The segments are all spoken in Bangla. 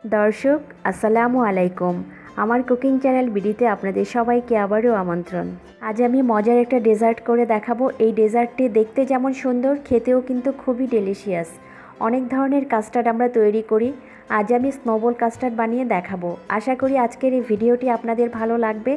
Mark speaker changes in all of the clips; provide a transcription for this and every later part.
Speaker 1: দর্শক আসসালামু আলাইকুম। আমার কুকিং চ্যানেল বিডিতে আপনাদের সবাইকে আবারও আমন্ত্রণ। আজ আমি মজার একটা ডেজার্ট করে দেখাবো। এই ডেজার্টটি দেখতে যেমন সুন্দর, খেতেও কিন্তু খুবই ডেলিশিয়াস। অনেক ধরনের কাস্টার্ড আমরা তৈরি করি। আজ আমি স্নোবল কাস্টার্ড বানিয়ে দেখাবো। আশা করি আজকের এই ভিডিওটি আপনাদের ভালো লাগবে।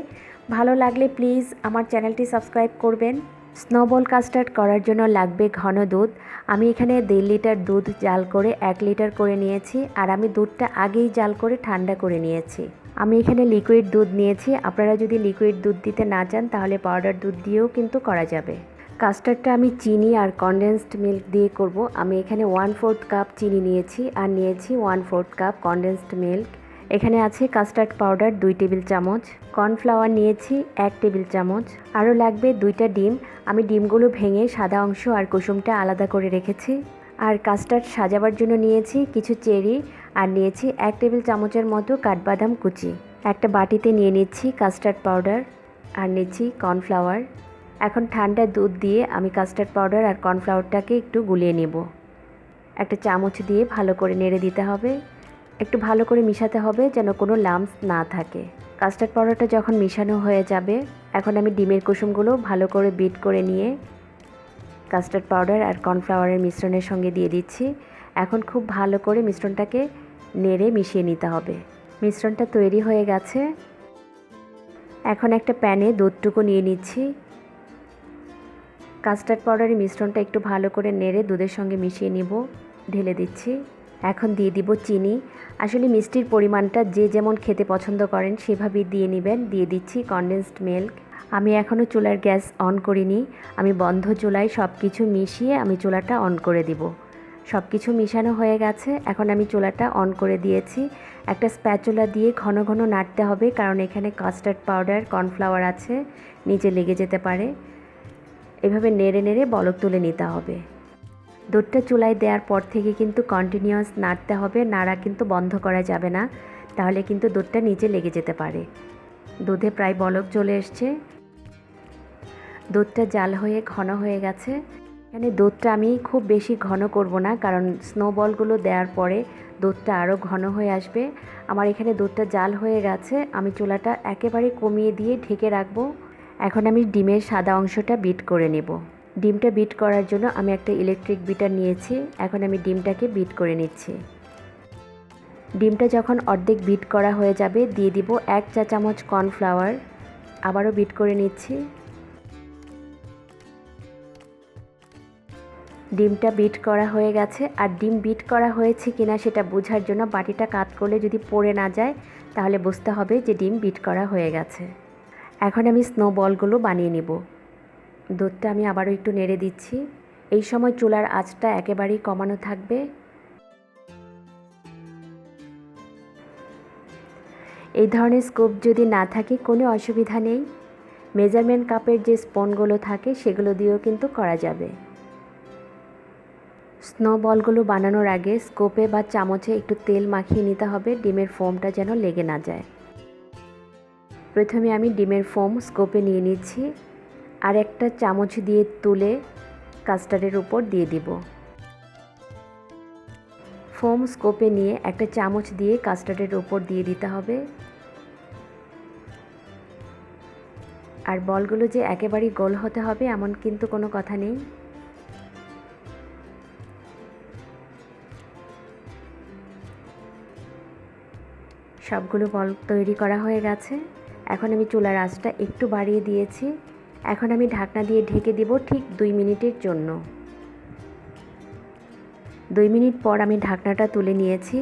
Speaker 1: ভালো লাগলে প্লিজ আমার চ্যানেলটি সাবস্ক্রাইব করবেন। স্নোবল কাস্টার্ড করার জন্য লাগবে ঘন দুধ। আমি এখানে 1.5 লিটার দুধ জাল করে 1 লিটার করে নিয়েছি, আর আমি দুধটা আগেই জাল করে ঠান্ডা করে নিয়েছি। আমি এখানে লিকুইড দুধ নিয়েছি। আপনারা যদি লিকুইড দুধ দিতে না চান তাহলে পাউডার দুধ দিয়েও কিন্তু করা যাবে। কাস্টার্ডটা আমি চিনি আর কনডেন্সড মিল্ক দিয়ে করব। আমি এখানে 1/4 কাপ চিনি নিয়েছি আর নিয়েছি 1/4 কাপ কনডেন্সড মিল্ক। এখানে আছে কাস্টার্ড পাউডার 2 টেবিল চামচ, কর্নফ্লাওয়ার নিয়েছি 1 টেবিল চামচ, আরও লাগবে 2টা ডিম। আমি ডিমগুলো ভেঙে সাদা অংশ আর কুসুমটা আলাদা করে রেখেছি। আর কাস্টার্ড সাজাবার জন্য নিয়েছি কিছু চেরি, আর নিয়েছি 1 টেবিল চামচের মতো কাঠবাদাম কুচি। একটা বাটিতে নিয়ে নিচ্ছি কাস্টার্ড পাউডার আর নিচ্ছি কর্নফ্লাওয়ার। এখন ঠান্ডা দুধ দিয়ে আমি কাস্টার্ড পাউডার আর কর্নফ্লাওয়ারটাকে একটু গুলিয়ে নেব। একটা চামচ দিয়ে ভালো করে নেড়ে দিতে হবে। একটু ভালো করে মিশাতে হবে যেন কোনো লাম্পস না থাকে। কাস্টার্ড পাউডারটা যখন মিশানো হয়ে যাবে, এখন আমি ডিমের কুসুমগুলো ভালো করে বিট করে নিয়ে কাস্টার্ড পাউডার আর কর্নফ্লাওয়ারের মিশ্রণের সঙ্গে দিয়ে দিচ্ছি। এখন খুব ভালো করে মিশ্রণটাকে নেড়ে মিশিয়ে নিতে হবে। মিশ্রণটা তৈরি হয়ে গেছে। এখন একটা প্যানে দুধটুকু নিয়ে নিচ্ছি। কাস্টার্ড পাউডারের মিশ্রণটা একটু ভালো করে নেড়ে দুধের সঙ্গে মিশিয়ে নিব। ঢেলে দিচ্ছি। এখন দিয়ে দিব চিনি। আসলে মিষ্টির পরিমাণটা যে যেমন খেতে পছন্দ করেন সেভাবেই দিয়ে নেবেন। দিয়ে দিচ্ছি কনডেন্সড মিল্ক। আমি এখনও চুলার গ্যাস অন করিনি। আমি বন্ধ চুলায় সব কিছু মিশিয়ে আমি চুলাটা অন করে দিব। সব কিছু মিশানো হয়ে গেছে। এখন আমি চুলাটা অন করে দিয়েছি। একটা স্প্যাচুলা দিয়ে ঘন ঘন নাড়তে হবে, কারণ এখানে কাস্টার্ড পাউডার কর্নফ্লাওয়ার আছে, নিচে লেগে যেতে পারে। এভাবে নেড়ে নেড়ে বলক তুলে নিতে হবে। দুধটা চুলায় দেওয়ার পর থেকে কিন্তু কন্টিনিউয়াস নাড়তে হবে। নাড়া কিন্তু বন্ধ করা যাবে না, তাহলে কিন্তু দুধটা নিচে লেগে যেতে পারে। দুধে প্রায় বলক চলে এসছে। দুধটা জাল হয়ে ঘন হয়ে গেছে। এখানে দুধটা আমি খুব বেশি ঘন করব না, কারণ স্নোবলগুলো দেওয়ার পরে দুধটা আরও ঘন হয়ে আসবে। আমার এখানে দুধটা জাল হয়ে গেছে। আমি চুলাটা একেবারে কমিয়ে দিয়ে ঢেকে রাখবো। এখন আমি ডিমের সাদা অংশটা বিট করে নেব। ডিমটা বিট করার জন্য আমি একটা ইলেকট্রিক বিটার নিয়েছি। এখন আমি ডিমটাকে বিট করে নিচ্ছি। ডিমটা যখন অর্ধেক বিট করা হয়ে যাবে, দিয়ে দিব 1 চা চামচ কর্নফ্লাওয়ার। আবারও বিট করে নিচ্ছি। ডিমটা বিট করা হয়ে গেছে। আর ডিম বিট করা হয়েছে কিনা সেটা বোঝার জন্য বাটিটা কাত করলে যদি পড়ে না যায়, তাহলে বুঝতে হবে যে ডিম বিট করা হয়ে গেছে। এখন আমি স্নোবলগুলো বানিয়ে নেব। দুধটা আমি আবারও একটু নেড়ে দিচ্ছি। এই সময় চুলার আঁচটা একেবারেই কমানো থাকবে। এই ধরনের স্কুপ যদি না থাকে কোনো অসুবিধা নেই। মেজারমেন্ট কাপের যে স্পুনগুলো থাকে সেগুলো দিয়েও কিন্তু করা যাবে। স্নোবলগুলো বানানোর আগে স্কুপে বা চামচে একটু তেল মাখিয়ে নিতে হবে, ডিমের ফোমটা যেন লেগে না যায়। প্রথমে আমি ডিমের ফোম স্কুপে নিয়ে নিচ্ছি, আর একটা চামচ দিয়ে তুলে কাস্টার্ডের উপর দিয়ে দিব। ফোম স্কুপে নিয়ে একটা চামচ দিয়ে কাস্টার্ডের উপর দিয়ে দিতে হবে। আর বলগুলো যে একেবারেই গোল হতে হবে এমন কিন্তু কোনো কথা নেই। সবগুলো বল তৈরি করা হয়ে গেছে। এখন আমি চুলার আঁচটা একটু বাড়িয়ে দিয়েছি। এখন আমি ঢাকনা দিয়ে ঢেকে দিব ঠিক 2 মিনিটের জন্য। 2 মিনিট পর আমি ঢাকনাটা তুলে নিয়েছি।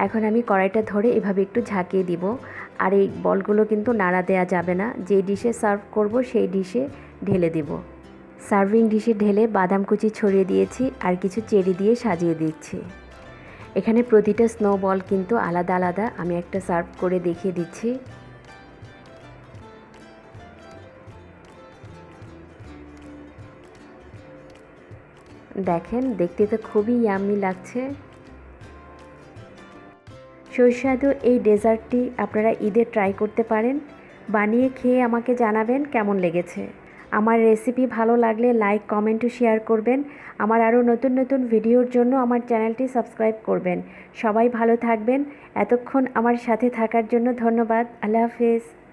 Speaker 1: এখন আমি কড়াইটা ধরে এভাবে একটু ঝাঁকিয়ে দিব। আর এই বলগুলো কিন্তু নাড়া দেওয়া যাবে না। যে ডিশে সার্ভ করব সেই ডিশে ঢেলে দেব। সার্ভিং ডিশে ঢেলে বাদাম কুচি ছড়িয়ে দিয়েছি আর কিছু চেরি দিয়ে সাজিয়ে দিচ্ছি। এখানে প্রতিটা স্নোবল কিন্তু আলাদা আলাদা। আমি একটা সার্ভ করে দেখিয়ে দিচ্ছি। দেখেন, দেখতে তো খুবই ইয়াম্মি লাগছে। সুস্বাদু এই ডেজার্টটি আপনারা ঈদে ট্রাই করতে পারেন। বানিয়ে খেয়ে আমাকে জানাবেন কেমন লেগেছে। আমার রেসিপি ভালো লাগলে লাইক কমেন্ট ও শেয়ার করবেন। আমার আরও নতুন নতুন ভিডিওর জন্য আমার চ্যানেলটি সাবস্ক্রাইব করবেন। সবাই ভালো থাকবেন। এতক্ষণ আমার সাথে থাকার জন্য ধন্যবাদ। আল্লাহ হাফেজ।